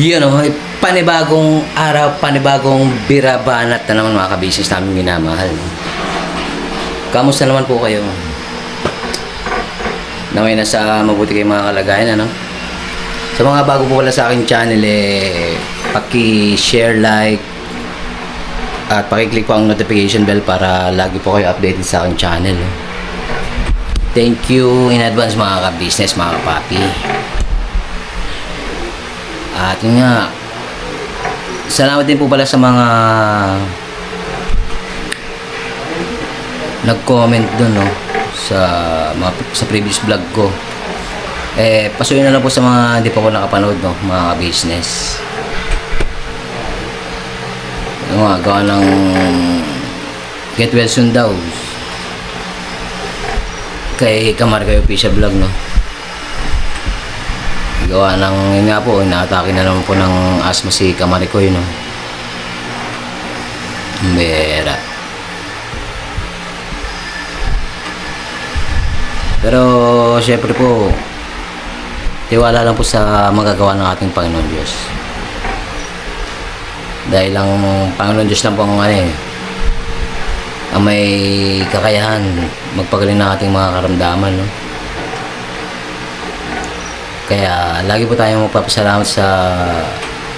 Yun o, panibagong araw, panibagong birabanat na naman mga kabisnes namin minamahal. Kamusta naman po kayo? Naway nasa mabuti kayong mga kalagayan, ano? Sa mga bago po pala sa aking channel, paki-share, like, at paki-click po ang notification bell para lagi po kayo updated sa aking channel. Thank you in advance mga kabisnes, mga kapapi. At yun nga, salamat din po pala sa mga nag-comment dun, no, sa previous vlog ko. Pasuyin na lang po sa mga hindi pa po nakapanood, no, mga business. Yung nga, gawa ng get well soon daw kay Kamarkay Official Vlog, no. Gawa ng, yun nga po, inaatake na naman po ng asma si Kamarikoy, no. Bera. Pero syempre po, tiwala lang po sa magagawa ng ating Panginoon Diyos. Dahil ang Panginoon Diyos lang po ang ang may kakayahan magpagaling ng ating mga karamdaman, no. Kaya lagi po tayong magpapasalamat sa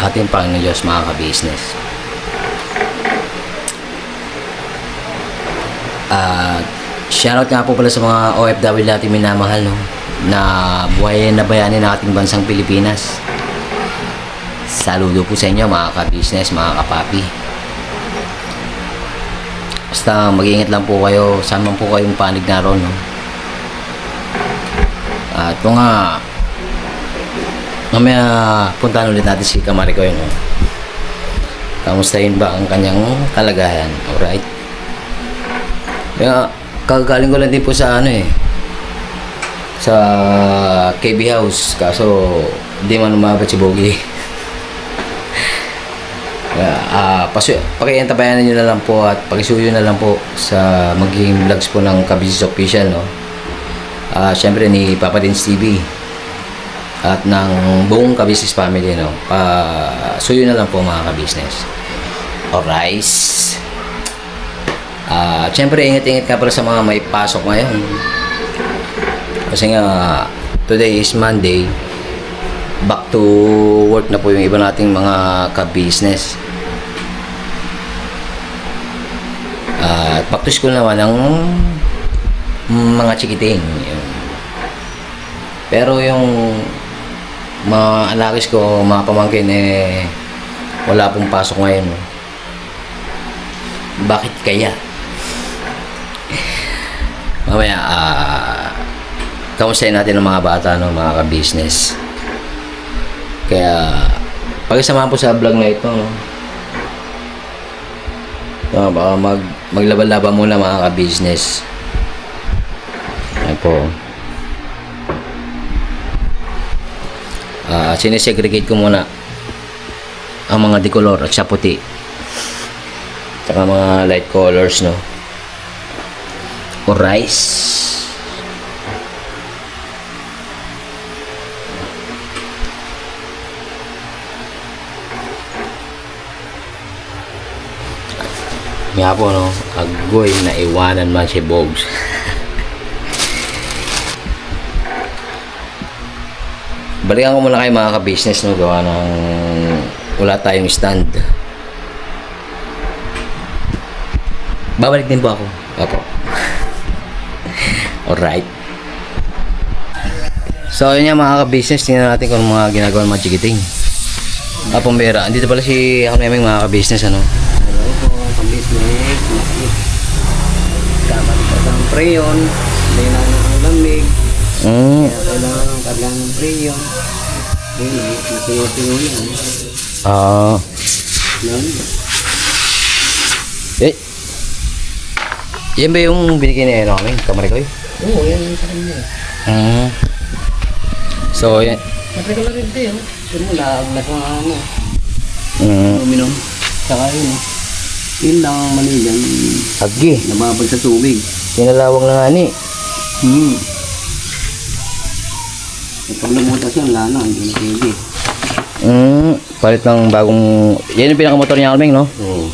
ating Panginoon Diyos, mga ka-business. Shoutout nga po pala sa mga OFW natin minamahal, no, na buhay na bayani ng ating bansang Pilipinas. Saludo po sa inyo mga ka-business, mga kapapi. Basta mag-iingat lang po kayo saan man po kayong panig naroon, no. At kung nga mamaya puntahan ulit natin si Kamarikoy, no. Kamustahin ba ang kanyang kalagayan? Alright. Kaya kagaling ko lang din po sa sa KB House, kaso hindi man umabot si Bogie. Pakiantabayanan nyo na lang po at pakisuyo na lang po sa magiging vlogs po ng Kabisnes Official, no. Syempre ni Papa Dins TV at ng buong Kabisnes family, no. Suyo na lang po mga kabisnes. Alright. Syempre ingat-ingat ka pala sa mga may pasok ngayon. Kasi nga today is Monday. Back to work na po yung iba nating mga kabisnes. At back to school naman ang mga chikiting. Pero yung mga anakis ko, mga pamangkin, wala pong pasok ngayon, no. Bakit kaya? Mamaya kamustahin natin ang mga bata, no, mga ka-business. Kaya pakisamahan po sa vlog na ito, no. Baka maglaban-laban muna mga ka-business. Ayan po. Sinesegregate ko muna ang mga decolor at sa puti tsaka mga light colors, no, or rice. Nga po, no, agoy na iwanan man si Bogs. Balikan ko muna kayo mga ka-business, no, gawa ng wala tayong stand. Babalik din po ako. Opo. Alright. So yun nga mga ka-business, tingnan natin kung mga ginagawa ng mga chikiting. Pambera, andito pala si ako namin mga ka-business, ano. Hello po, ka-business. Kapag ang preyon, hindi na ang lamig. Kaya kailangan ng kargaan ng preyon. Hindi, matuyo-tuyo yan. Yan ba yung binigay ni namin, Kamarikoy? Oo, yan yung sa kanya. So, yan. Matagal na rin ito yun. Pero nag-aglas mga uminom. Saka yun. Yun lang ang mali dyan. Agi. Nababag sa tubig. Pinalawang na nga ni. Pag nabutas yan, wala na. Hindi na pwede. Palit ng bagong... Yan yung pinakamotor niya, Alming, no? Oo.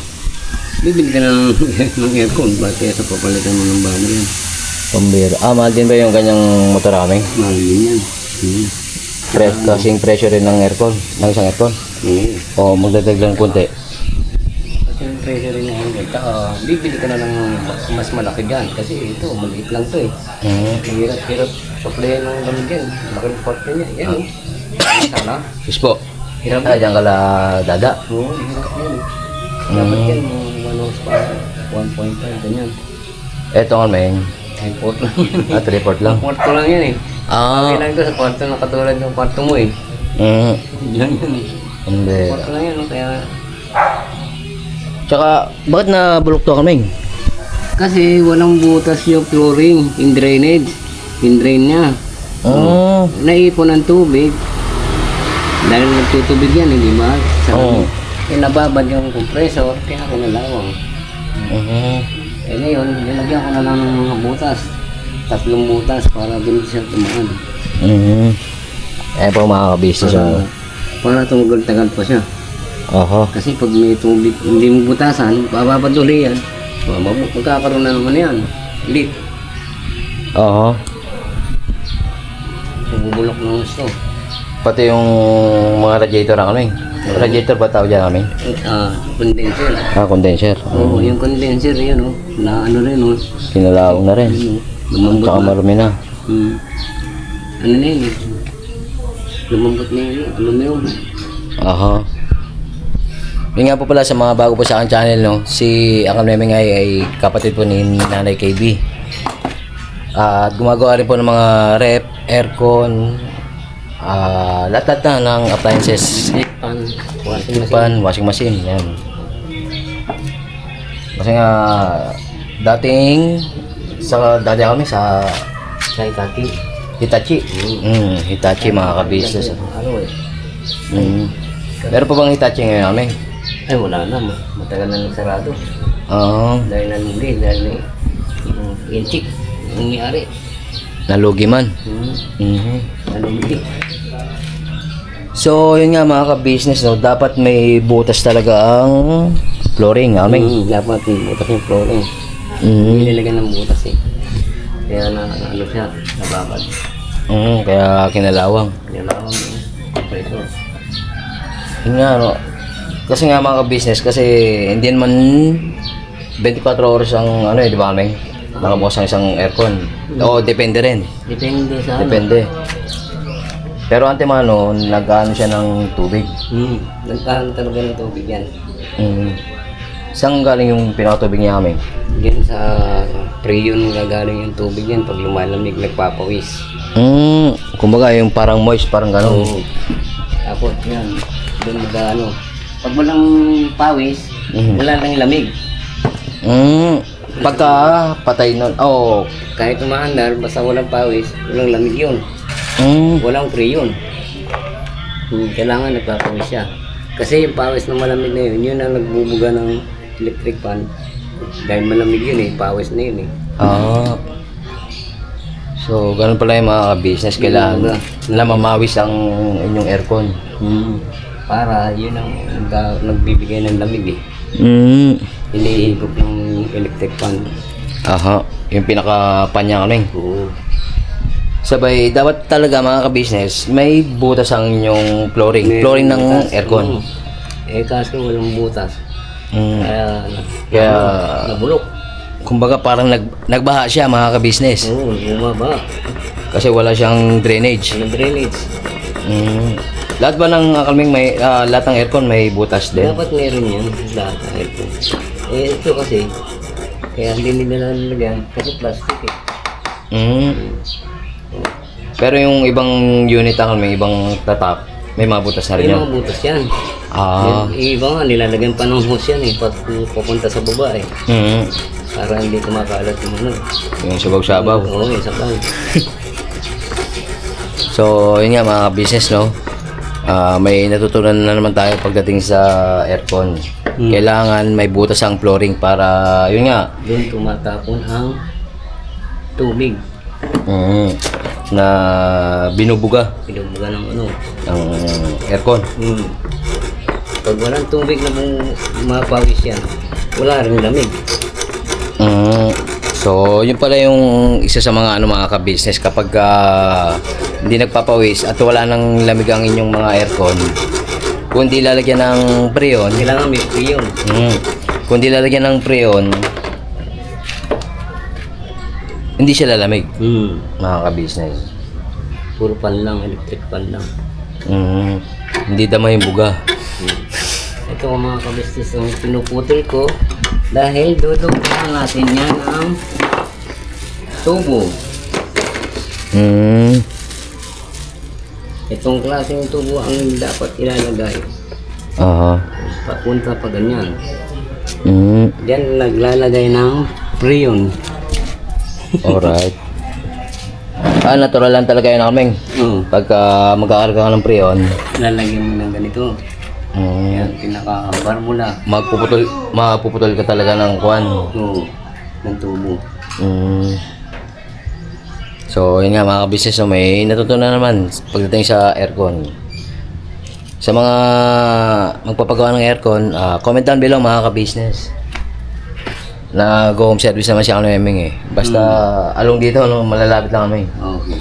Bibili ka na ng aircon. Bakit kaya sa papalitan mo ng bago yan? Pambira. Mahal din ba yung kanyang motor, Alming? Mahal din yan. Kasing presyo rin ng aircon, ng isang aircon. Oo. O magdagdag lang konti. Kasi yung pressure rin yung bibili ka na ng mas malaki dyan. Kasi ito, maliit lang to eh. Hirap supply ng lamig yan. Laki ng parte niya. Yan eh. Sana. Yes po. Hirap Diyan ka la dada. Oo, hirap yan. Dapat yan, mga 1 horsepower, 1.5, ganyan. Eto, Alming. Import lang yan. Report lang. Kwarto lang yan eh. Kailangan ko sa kwarto na katulad ng kwarto mo eh. Yan yan eh. Pambira. Kwarto lang yan, no? Kaya... Tsaka, bakit na bulok to, Alming? Kasi walang butas yung flooring, in drainage. In drain niya. Naipon ng tubig. Dahil nagtutubig yan, hindi ba? Nababad yung compressor, kaya kinalawang. Ngayon, nilagyan ko na lang ng mga butas. 3 butas para din siya tumaan. Ayan po mga ka-business. Para tumagal-tagal pa siya. Kasi pag may tubig, hindi mo butasan, bababad uli yan. Magkakaroon na naman yan. Leak. Bubulok ng gusto. Pati yung mga radiator na kami. Radiator ba tawag dyan namin? Condenser. Condenser. Oo, yung condenser, yun o. Na ano rin o. Kinalaong na rin. Lumambot Tsaka na. marumi na. Ano na yun eh. Lumambot na yun. Aluminum. Yun nga po pala sa mga bago po sa aking channel, no? Si Akam Memeng ay kapatid po ni Nanay KB. At gumagawa rin po ng mga rep, aircon, lahat na ng appliances. Washing machine. Yan. Kasi nga, dati kami sa Hitachi. Hitachi mga ka-business. Ano eh. Meron pa bang Hitachi ngayon kami? Ay wala na. Matagal na nagsarado. Dahil nalugi. Dahil yung chick. Yung nangyari. Nalugi man. Nalugi. So, yun nga mga ka-business, no? Dapat may butas talaga ang flooring, Alming. Dapat may butas yung flooring. Nilagyan ng butas eh. Kaya ano siya, nababad. Kaya kinalawang. Kinalawang compressor. Yun nga, no? Kasi nga mga ka-business, kasi hindi naman 24 oras ang ano di ba, Alming? Nakabukas ang isang aircon. Depende rin. Depende sa ano. Depende. Pero antemano, nag-ano siya ng tubig. Nagkaroon talaga ng tubig yan. Saan galing yung pinakatubig niya kami? Diyan sa preyon gagaling yung tubig yan. Pag lumalamig, nagpapawis. Kumbaga yung parang moist, parang gano'n. Tapos yan, doon mag-ano. Pag walang pawis, wala lang lamig. Pagka patay nun, Kahit umaandar, basta walang pawis, walang lamig yun. Walang preyon. Kailangan nagpapawis siya. Kasi yung pawis na malamig na yun, yun ang nagbubuga ng electric fan. Dahil malamig yun eh, pawis na yun eh. So, ganun pala yung mga ka-business. Kailangan na mamawis ang inyong aircon. Para yun ang nagbibigay ng lamig eh. Hinihigop ng electric fan. Yung pinaka-panya kami. Sabay, dapat talaga mga ka-business, may butas ang inyong flooring. Flooring ng aircon. Kaso walang butas. Kaya nabulok. Kumbaga parang nagbaha siya mga ka-business. Bumaba. Kasi wala siyang drainage. Walang drainage. Lahat ba ng akalming lahat ng aircon may butas din? Dapat meron yan. Lahat ng aircon. Ito kasi, kaya hindi nila lalagyan kasi plastic eh. Pero yung ibang unit akalming, ibang tatak, may mga butas na rin May yan. mga butas yan. Yung iba nga, nilalagyan pa ng hose yan eh. Papunta sa baba eh. Para hindi kumakalat yung ano. Yung sabaw-sabaw. Oo, yung sabaw. So, yun nga mga business, no? May natutunan na naman tayo pagdating sa aircon. Kailangan may butas ang flooring para, yun nga. Doon tumatapon ang tubig. na binubuga Pinubuga ng ano. ng aircon. Pag walang tubig na mapawis yan, wala rin lamig. So, yun pala yung isa sa mga mga ka-business kapag hindi nagpapawis at wala nang lamig ang inyong mga aircon. Kung di lalagyan ng preon, Kailangan may priyon. kung di lalagyan ng preon, hindi siya lalamig, mga ka-business. Puro pan lang, electric pan lang. Hindi damay yung buga. Ito ang mga kabisnes ang pinuputol ko dahil dudugtungan natin yan ang tubo. Itong klaseng tubo ang dapat ilalagay. Papunta pa ganyan. Diyan naglalagay ng preyon. Alright. Natural lang talaga yun, Kameng. Pagka magkakarga ka ng preon, Lalagyan mo ng ganito. Yan, pinaka-formula. mapuputol ka talaga ng kwan. Ng tubo. So, yun nga mga ka-business, so may natutunan naman pagdating sa aircon. Sa mga magpapagawa ng aircon, comment down below mga ka-business. Nag-home service naman siya kami eh. Basta along dito, malalapit lang kami. Okay.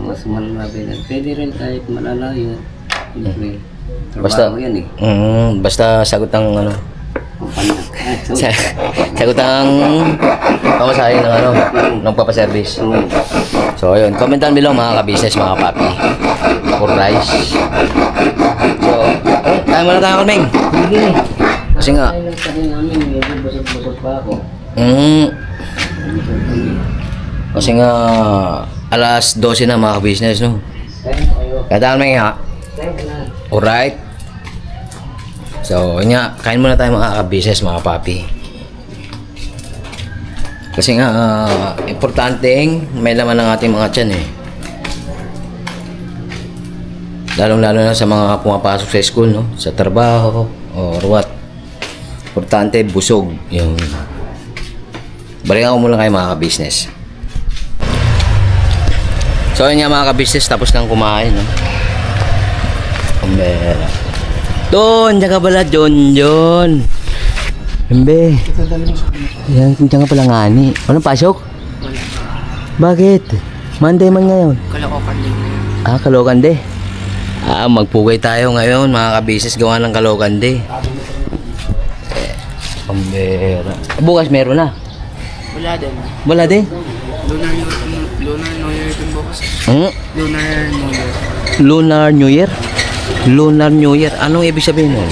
Mas malapit na. Pwede rin kahit malalayo. Siyempre, trabaho yan eh. Basta sagot ng Kumpanya. sagot ang pamasahe ng papaservice. So, ayun. Comment down below mga ka-business, mga papi. For rice. So, tayo muna tayo, Kalmeng. Sige. Kasi nga. Ay, nagsahin namin. Medyo busog-busog pa ako. Kasi nga, alas 12 na mga ka-business, no? Kaya na kayo. Kaya tayo, Kalmeng, ha? Kaya na. Alright. So, yun nga. Kain muna tayo mga ka-business, mga papi. Kasi nga, importanteng may laman ng ating mga tiyan eh. Lalong-lalo na sa mga pumapasok sa school, no? Sa trabaho, or what. Importante, busog. Yung balikan ko muna kayo mga ka-business. So, yun nga mga ka-business, tapos nang kumain, no? Kumbera. Doon, diyan ka pala, John. Embe. Yan, diyan ka pala nga ni. Walang pasok? Bakit? Monday man ngayon. Kalokokan din. Kalokan de. Magpugay tayo ngayon, mga ka-business, gawa ng Kalokan de. Pambera. Bukas meron na. Wala din. Wala din? Lunar New Year din bukas. Lunar New Year. Lunar New Year? Lunar New Year. Anong ibig sabihin nun?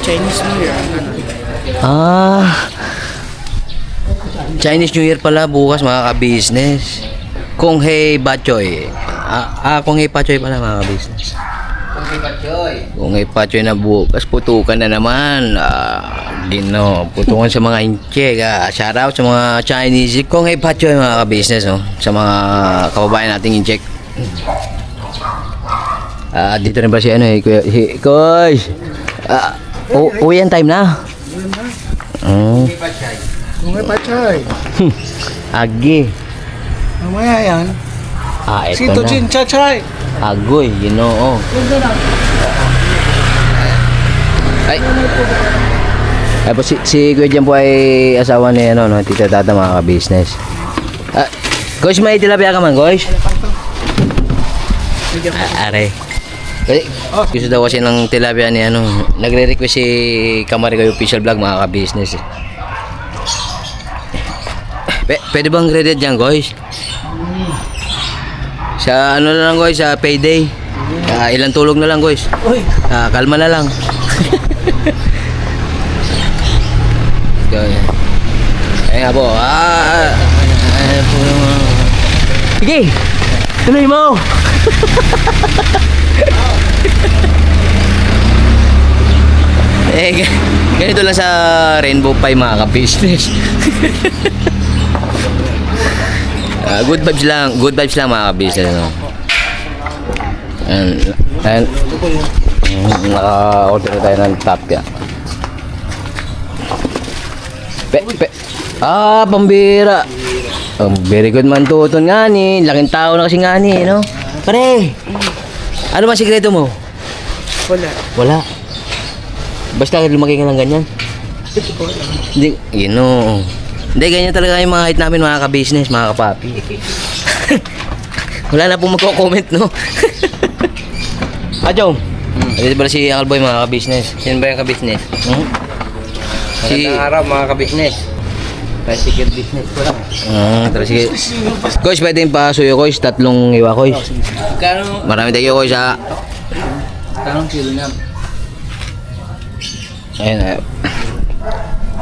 Chinese New Year. Ano? Chinese New Year pala bukas mga ka-business. Kung hey Bachoy. Kung hey Bachoy pala mga ka-business. Kung hey Bachoy na bukas, putukan na naman. Putukan sa mga incheck. Shout out sa mga Chinese. Kung hey Bachoy mga ka-business, no? Sa mga kababayan nating incheck. Dito rin ba si Kuya? Koy! Uwi ang time na. Kung may pachay. Agi. Mamaya yan. Ito Sito na. Chin Chachay. Agoy, Ginoo. Ay po si Kuya Jan po ay asawa ni Tita Tata mga ka-business. Coach, may tilapia ka man, Coach? Are. Gusto daw kasi ng tilapia ni nagre-request si Kamarigoy Official Vlog mga ka-business. Pwede bang graded dyan, guys? Sa na lang, guys, sa payday. Ilang tulog na lang, guys. Kalma na lang. Ayun nga po. Sige! Tuloy mo! Ganito lang sa Rainbow Pie mga ka-business. Good vibes lang mga ka-business, no? And naka-order na tayo ng tapia. Pambira. Very good man tuton nga ni. Laking tao na kasi nga ni, no? Pare, ano ba sikreto mo? Wala. Wala. Basta lumaki ka lang ganyan. Hindi, yun no. Hindi, ganyan talaga yung mga height namin, mga ka-business, mga kapapi. Wala na pong magko-comment, no? Jom. Dito pala si Uncle Boy, mga ka-business. Sino ba yung ka-business? Magandang araw mga ka-business. Tricycle business ko lang. Tara sige. Koys, pwede yung pasuyo, Koys. 3 iwa, Koys. Kano? Marami tayo, Koys, ha? Kanong kilo na? Ayun, ayun.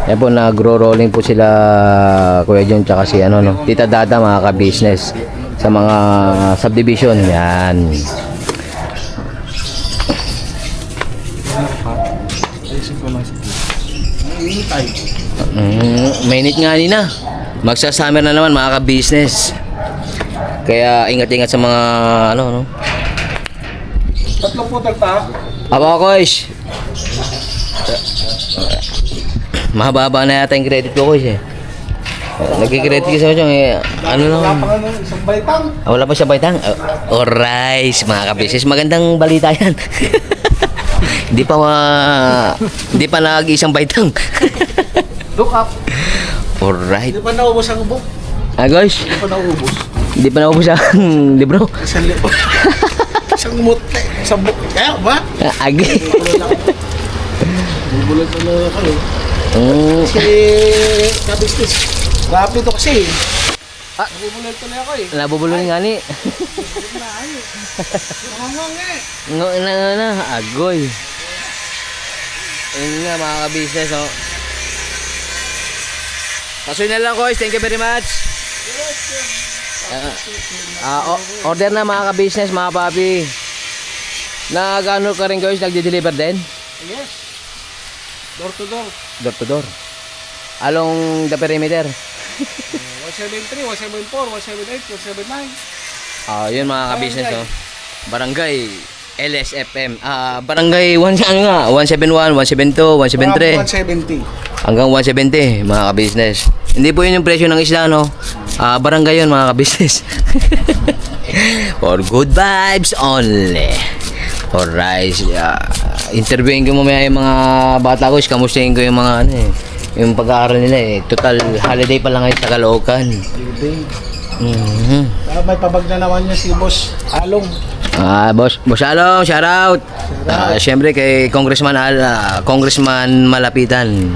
Ayan po, nagro-rolling po sila Kuya John tsaka si ano, no? Tita Dada, mga ka-business sa mga subdivision. Yan. Mainit nga nina. Magsa-summer na naman, mga ka-business. Kaya ingat-ingat sa mga ano, no? 3 po tagta. Aba, Koys. Mahaba na yata yung credit ko, Koys, eh. Nagkikredit ko sa kanya, eh. Ano Wala lang? pa nga ng isang baitang. Wala pa siya baitang? Alright, mga ka-business. Magandang balita yan. Hindi pa nag-isang baitang. Look up. Alright. Hindi pa naubos ang book. Guys, Hindi pa naubos. hindi pa naubos ang libro. Isang libo. Isang mute. Isang book. Kaya ba? Agi. Bubulot na kayo. Kasi ka-business. Grabe ito kasi. Bubulot na ako eh. Nabubulong nga ni. Nangangang eh. Na, agoy. Ayun nga, mga ka-business, oh. Pasuy na lang, Koys. Thank you very much. Order na, mga ka-business, mga papi. Nag-ano ka rin, Koys? Nagde-deliver din? Yes. Door to door. Door to door. Along the perimeter. 173, 174, 178, 179. Yun, mga ka-business, oh. Barangay LSFM. Barangay 1, ano nga, 171, 172, 173. 170. Hanggang 170, mga ka-business. Hindi po yun yung presyo ng isla, no? Barangay yun, mga ka-business. For good vibes only. Alright. Interviewin ko mamaya yung mga bata ko. Kamustahin ko yung mga ano eh. Yung pag-aaral nila eh. Total holiday pa lang ngayon sa Caloocan. May pabag na naman niya si Boss Along. Boss Along, shout out. Siyempre kay Congressman Malapitan.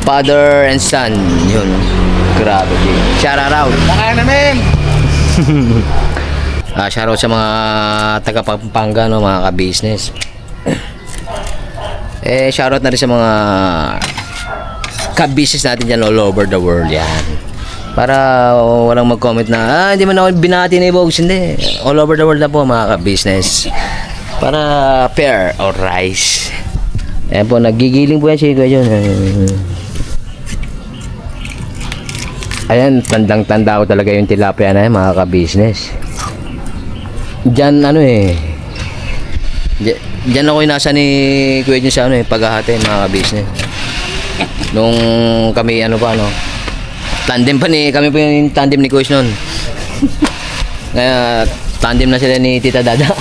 Father and son. Yun. Grabe. Shout out. Nakain namin! Shout out sa mga taga Pampanga, no, mga ka-business. Shout out na rin sa mga ka-business natin dyan all over the world. Yan. Para walang mag-comment na, hindi man ako binati na ibogs. Hindi. All over the world na po, mga ka-business. Para fair or rice. Ayan po, nagigiling po yan siya ko yun. Ayan, tandang-tanda ko talaga yung tilapia na yan, mga ka-business. Diyan, ano eh. Diyan ako yung nasa ni Kuya Jun sa ano eh, paghahati, mga ka-business. Nung kami, ano pa, ano. Tandem pa ni, kami po yung tandem ni Kuya noon. Kaya, tandem na sila ni Tita Dada.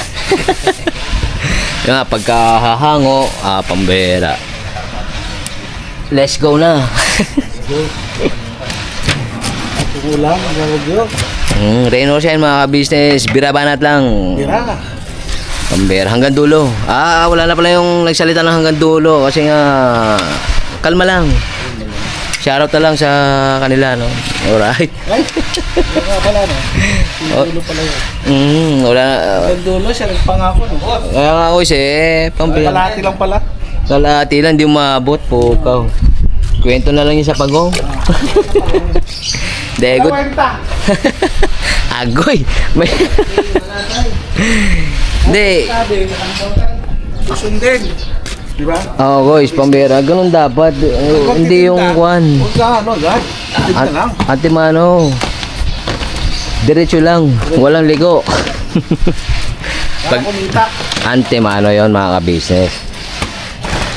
Yung nga, pagkahahango, pambera. Let's go na. Ulam, nalagyo. Rainor siya mga ka-business. Bira banat lang. Tira. Pambera. Hanggang dulo. Wala na pala yung nagsalita ng hanggang dulo. Kasi nga, kalma lang. Shoutout na lang sa kanila, no? Alright. Ay, wala pala no. Dulo pala yun. Wala. Ang dulo siya, nagpangako no. Kaya nga ako pambera. Kalahati lang pala. Kalahati lang, di umabot po. Kwento na lang yung sa pagong. Degot. Kwenta. Agoy. Hindi. Susundin. Di ba? Guys, pambera. Ganun dapat. Hindi yung kwan. Huwag ka, ano, agad. Hindi ka lang. Antimano. Diretso lang. Walang ligo. Para kumita. Antimano yon mga ka-business.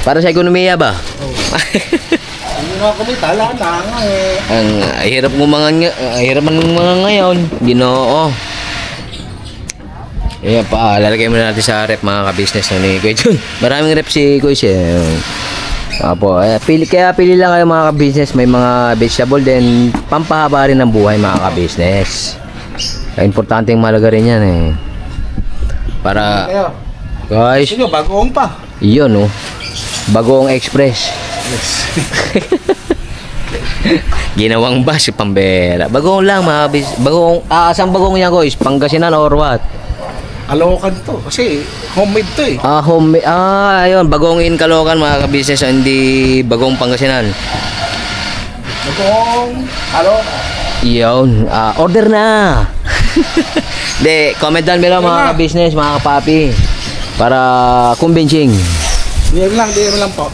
Para sa ekonomiya ba? na kumita, wala na nga eh. Ang hirap hirap man mga ngayon. Ginoo. Ayan pa, lalagay muna natin sa rep mga ka-business na ni Kuya Jun. Maraming rep si Kuya siya. Apo, kaya pili lang kayo mga ka-business. May mga vegetable din. Pampahaba rin ng buhay mga ka-business. Kaya importanteng malaga rin yan eh. Para, Kaya, guys, sige, bagoong pa. yun oh. Bagoong Express. Yes. Ginawang bus, pambera. Bagoong lang mga ka-business. Bagoong, asang bagoong yan guys? Pangasinan or what? Alokan to. Kasi homemade to eh. Ayun, bagong in Caloocan mga ka-business, hindi bagong Pangasinan. Bagoong alokan. Yun, order na. De, comment down below mga ka-business, mga kapapi. Para convincing. DM lang po.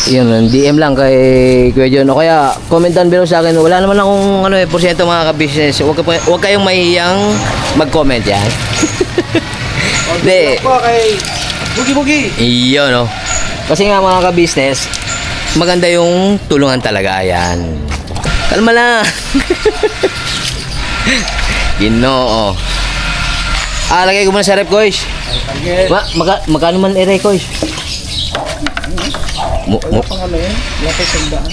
Yun, DM lang kay Kuya John. O kaya, comment down below sa akin. Wala naman akong porsyento mga ka-business. Huwag kayong mahihiyang mag-comment yan. Order lang po kay Bugi-Bugi. Iyon, no? Kasi nga mga ka-business, maganda yung tulungan talaga yan. Kalma lang. Ginoo. Lagay ko muna sa rep, guys. Magkano man i-rep, guys? Wala pang ano yun? Wala pa sandaan.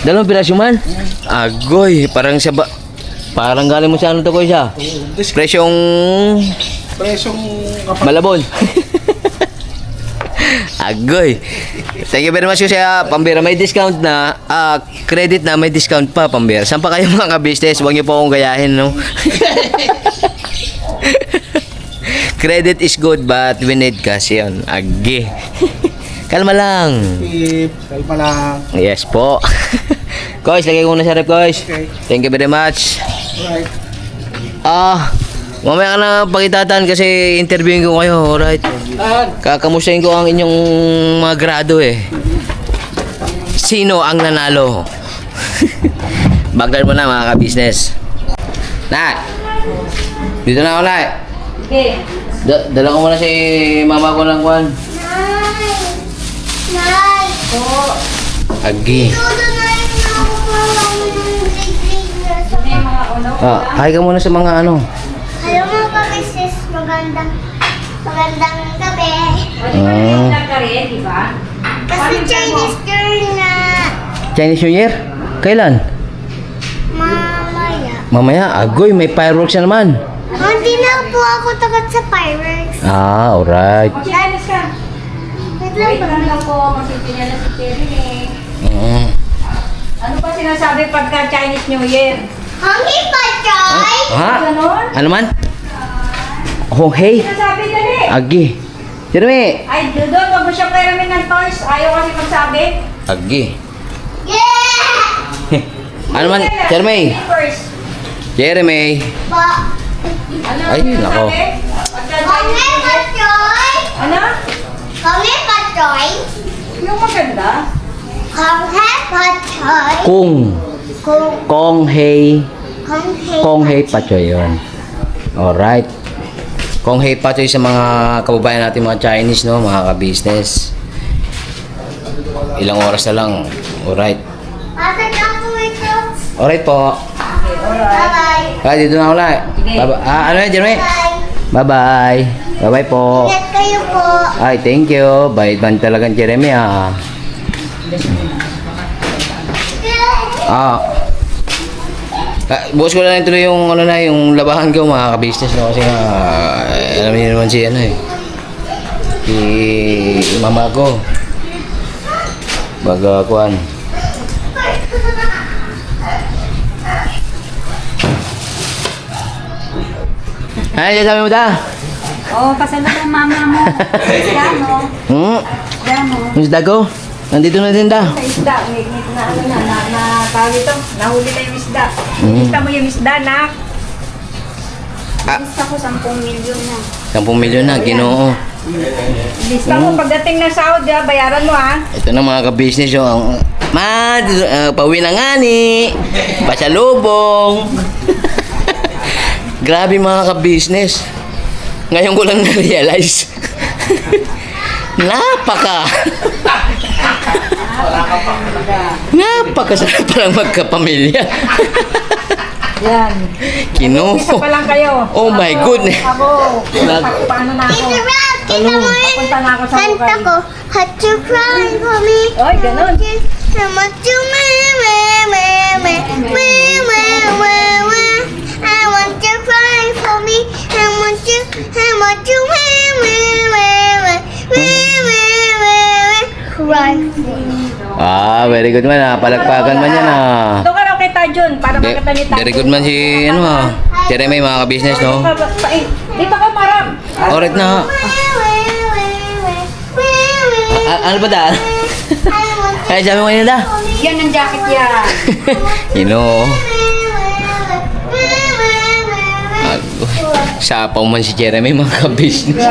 Dalawang pirasyo man? Agoy, parang galing mo sa ano to, guys, ha? Presyong Presyong Malabon. Agoy. Thank you very much kasi pambira. May discount na. Credit na may discount pa pambira. Saan pa kayo mga business? Huwag niyo po akong gayahin, no? Credit is good but we need cash yun. Agi. Kalma lang. Kalma lang. Yes po. Guys, lagay ko muna sa rep, guys. Okay. Thank you very much. Alright. Mamaya ka na pagitatan kasi interviewin ko kayo, alright? Kakamustahin ko ang inyong mga grado eh. Sino ang nanalo? Bagdad mo na mga ka-business. Nay! Dito na ako, Nay. Okay. Dala ko muna si mama ko ng kwan. Nay! Po. Agi. Tuto na yung Ito na yung mga ulo. Hi ka muna sa mga ano. Hello mga ka-business, magandang gabi. O, di ba nag-vlog ka rin, di ba? Kasi Chinese girl na Chinese New Year? Kailan? mamaya. Mamaya, agoy, may fireworks na naman. Hindi na po ako takot sa fireworks. Alright. Mag-Chinese ka. Wait lang Wait po. lang daw po, magsipinya na si Terry eh. Ano pa sinasabi pagka Chinese New Year? Honey pa, Choy! Ha? Ganon? Ano man? Oh, hey. Sinasabi dali. Agi. Jeremy. Ay, Dudon, wag mo siya peramin ng toys. Ayaw kasi magsabi. Agi. Yeah! Ano man? Jeremy. First. Jeremy. Pa. Ano? Ay, nako. Sabi? Pagka Honey Chinese New pa, Year. Choy! Ano? Honey pa, Choy! Yung maganda? Honey pa, Choy! Kung. Kung Kong hey. honey Kong hey pachoy yun. Alright. Kong hey pachoy sa mga kababayan natin mga Chinese, no? Mga ka-business. Ilang oras na lang. Alright. Pasok ako ito. Alright po. Bye-bye. Dito na ako lang. Ano yan, Jeremy? Bye. Bye-bye. Bye-bye po. Ingat kayo po. Ay, thank you. Bait man talagang Jeremy, ah. Bukas ko na lang tuloy yung yung labahan ko mga ka-business, no? Kasi nga alam niyo naman si si mama ko. Baga kuan. Ay, sabi mo ta? Oo, pasalo ng mama mo. Isda mo. Isda mo. Yung isda ko? Nandito na din da. Sa isda, may tawag ito, nahuli na yung isda. Lista mo yung isda, nak. Lista ko 10 milyon na. 10 milyon na, ginoo. Lista mo, pagdating ng sahod, bayaran mo ha. Ito na mga ka-business yung pauwi na nga ni. Pasalubong. Grabe mga ka-business. Ngayon ko lang na-realize. Napaka. Napakasarap palang magkapamilya. Yan. Kino. Isa pa lang kayo. Oh my goodness. Ako. Paano na ako? Kita mo yun. Papunta na ako sa Kanta hukay. ko. Had you cry for me? Oy, ganun. I want you, me. I want you cry for me. I want you, cry for me. Ah, very good man. Palagpagan man yan ah. Doon ka raw kita, Jun. Para makita ni Tayo. Very good man si ano ah. Jeremy, mga ka-business, no? Dito ka, Marang. Alright na. Ano ba dahil? Ay, sabi mo kanina da. Yan ang jacket yan. Sapaw man si Jeremy, mga ka-business.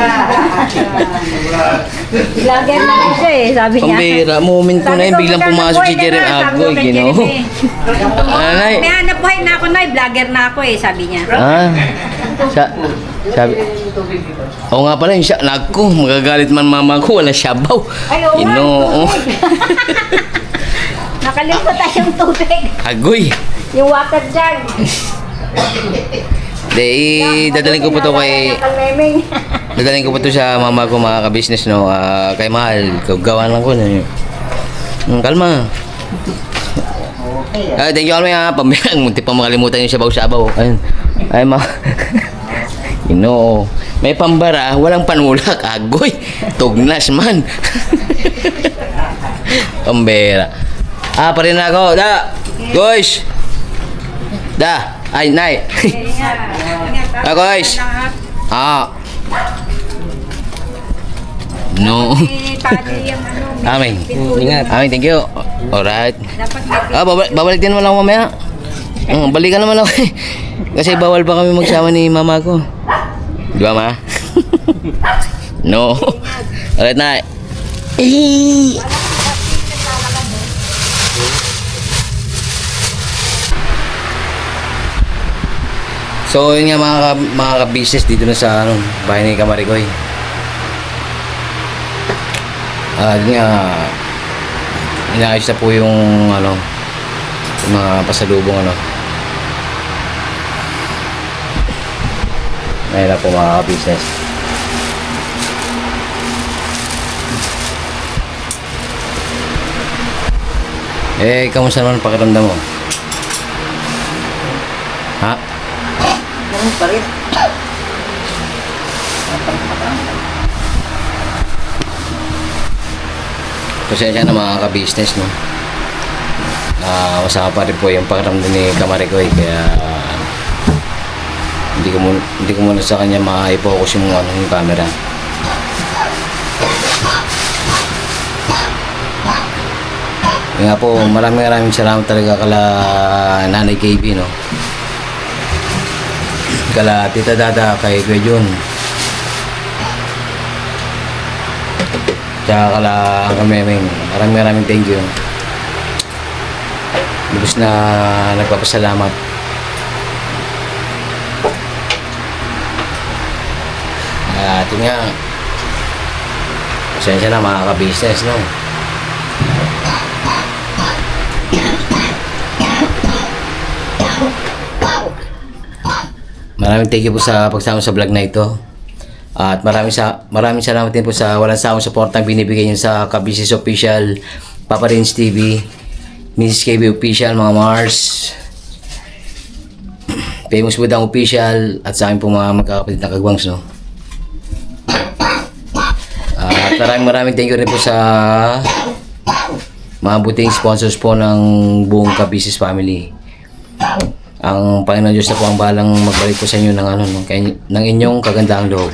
Vlogger na rin siya eh, sabi niya. Pambira, moment ko na yun, biglang pumasok si Jeremy. Agoy, Anay. May hanap buhay na ako na, vlogger na ako eh, sabi niya. Ah, sabi. Oo nga pala, yung siya, nagko, magagalit man mama ko, wala sabaw. Ay, oo nga. Ginoo. Nakalimutan yung tubig. Agoy. Yung water jug. Dadaling ko po to kay... Dadaling ko po to sa mama ko, mga ka-business, no? Kay Mahal, gawa lang ko na yun. Kalma. Thank you, Alma. Pambirang, munti pa makalimutan yung sabaw-sabaw. Ayun. Ay, Ginoo. May pambara, walang panulak. Agoy. Tugnas man. Pambira. Pa rin ako. Da. Guys. Da. Ay, nay. Guys. No. Amin. Ingat. Amin, thank you. Alright. Babalik din naman ako mamaya. Balikan naman ako eh. Kasi bawal pa kami magsama ni mama ko. Di ba, ma? No. Alright, na. So, yun nga mga ka-business dito na sa bahay ni Kamarigoy. Yun nga, inaayos na po yung yung mga pasalubong Ayun na po mga ka-business. Kamusta naman pakiramdam mo? Ha? Ganun pa rin. Pasensya na mga ka-business, no? Masama pa rin po yung pakiramdam ni Kamarigoy, kaya hindi ko muna sa kanya ma-focus yung camera. Nga po, maraming salamat talaga kala Nanay KB, no? Kala Tita Dada, kay Kuya Jun. Tsaka kala Kamemeng. Maraming thank you. Lubos na nagpapasalamat. Ito nga. Pasensya na mga ka-business, no? Maraming thank you po sa pagsama sa vlog na ito. At maraming salamat din po sa walang sawang suportang binibigay niyo sa Ka-Business Official, Papa Rins TV, Mrs. KB Official, mga Mars, Famous Budang Official, at sa akin po mga magkakapatid na kagwangs, no? At maraming thank you rin po sa mga buting sponsors po ng buong Ka-Business family. Ang Panginoon Diyos na po ang balang magbalik po sa inyo ng inyong kagandahang loob.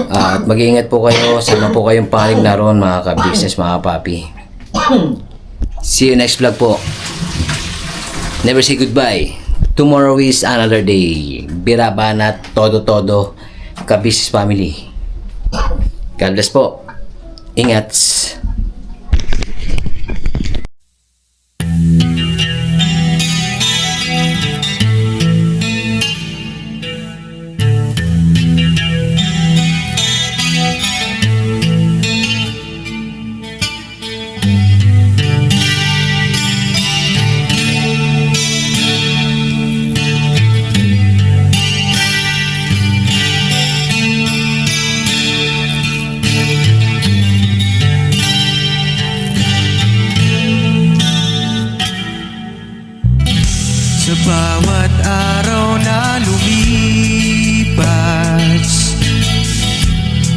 At mag-iingat po kayo. Sana po kayong panig na ron, mga ka-business, mga papi. See you next vlog po. Never say goodbye. Tomorrow is another day. Birabana, todo, Ka-Business family. God bless po. Ingat. Sa bawat araw na lumipas,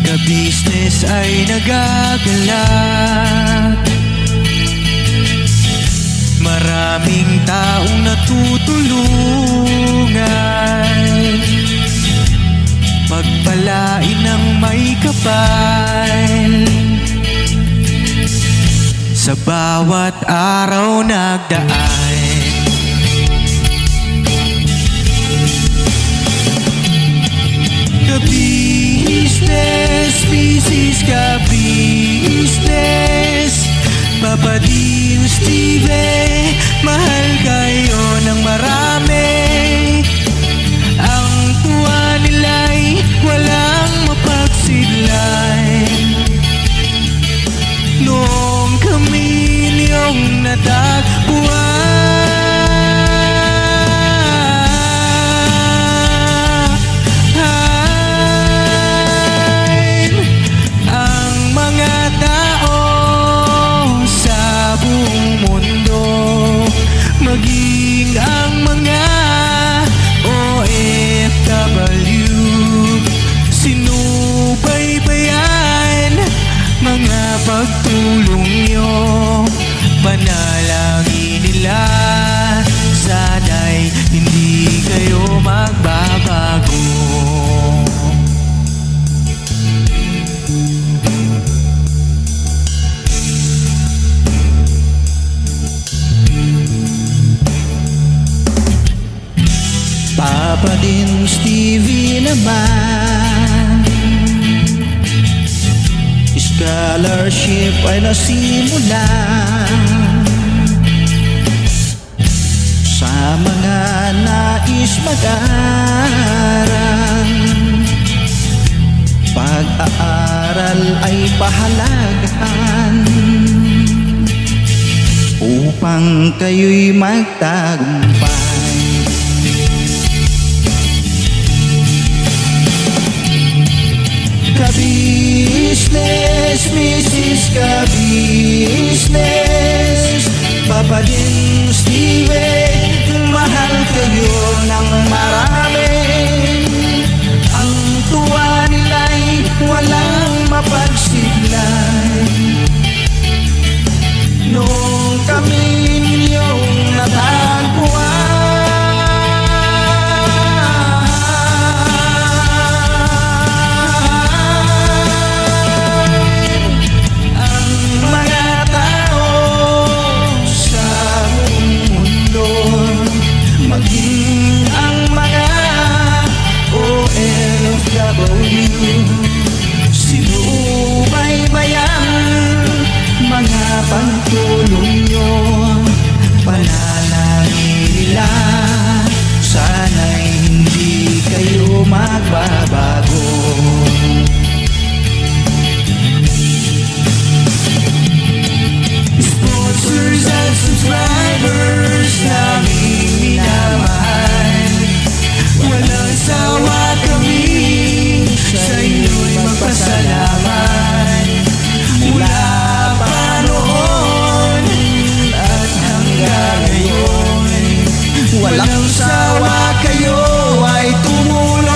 ka-business ay nagagalak. Maraming taong natutulungan, pagpalain ng may kapal. Sa bawat araw nagdaan, ka-business, business, ka-business, Papa Dean, Steve, mahal kayo ng marami. Ang tuwa nila'y walang mapagsidlay. Noong kami niyong natagpuan, ang mga tao sa buong mundo, maging ang mga OFW, sinubaybayan mga pagtulong nyo. Panalangin nila, sana'y hindi kayo magbabago. Papa din Stevie naman, scholarship ay nasimulan sa mga nais mag-aral. Pag-aaral ay pahalagahan upang kayo'y magtagumpay. Ka-business, Mrs. Ka-business, Papa din Steve, mahal kayo ng marami. Ang tuwa nila'y walang mapagsiglay. Noong kami ninyong natagpuan, pagtulong nyo, panalangin nila, sana'y hindi kayo magbabago. Sponsors at subscribers naming minamahal, walang sawa kami sa inyo'y magpasalamat. Mula pa noon at hanggang ngayon, walang sawa kayo ay tumulong.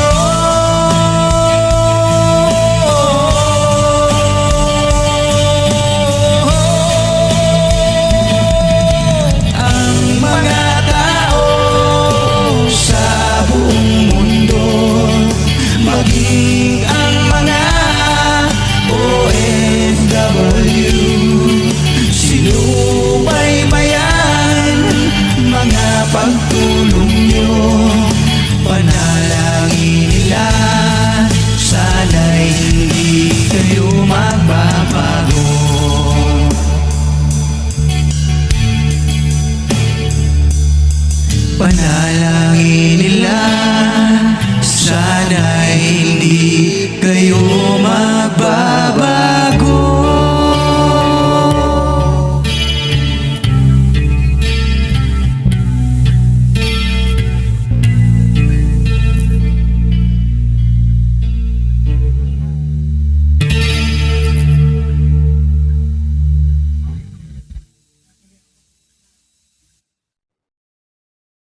Ang mga tao sa buong mundo, maging ang mga OFW, sinubaybayan mga pagtulong nyo. Panalangin nila, sana'y hindi kayo magbabago. Panalangin nila,